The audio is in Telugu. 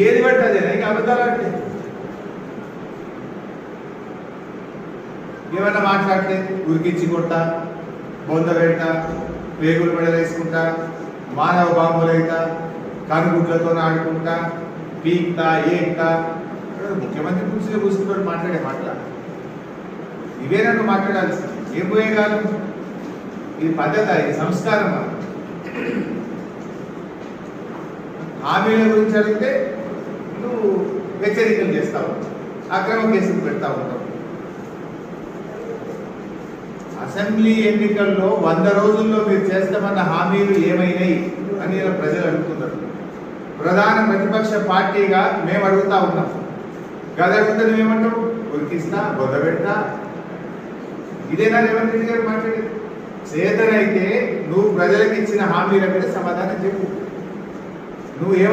ఏది పట్టదే ఇంకా అబద్ధాలు అంటే ఏమన్నా మాట్లాడితే ఉరికించి కొట్టా, బొంద పెట్టా, పేగులు మెడలేసుకుంటా, మానవ బాంబులైతా, కనుగుడ్లతో ఆడుకుంటా, పీక్తా ఏక్తా, ముఖ్యమంత్రి కూర్చుని కూర్చుంటాడు మాట్లాడే మాటల ఇవేనా నువ్వు మాట్లాడాల్సి ఏం పోయే కాలం? ఇది పద్ధత, ఇది సంస్కారం. హామీల గురించి అడిగితే నువ్వు హెచ్చరికలు చేస్తావు, అక్రమ కేసులు పెడతా ఉంటావు. అసెంబ్లీ ఎన్నికల్లో 100 రోజుల్లో మీరు చేస్తామన్న హామీలు ఏమైనాయి అని ప్రజలు అడుగుతున్నారు. ప్రధాన ప్రతిపక్ష పార్టీగా మేము అడుగుతా ఉన్నాం. గది అడుగుతా నువ్వేమంటావు? ఉరికిస్తా, బొద్ద పెడతా. ఇదేనా రేవంత్ రెడ్డి గారు మాట్లాడేది? చేతనైతే నువ్వు ప్రజలకు ఇచ్చిన హామీల మీద సమాధానం చెప్పు. నువ్వు ఏమంటావు?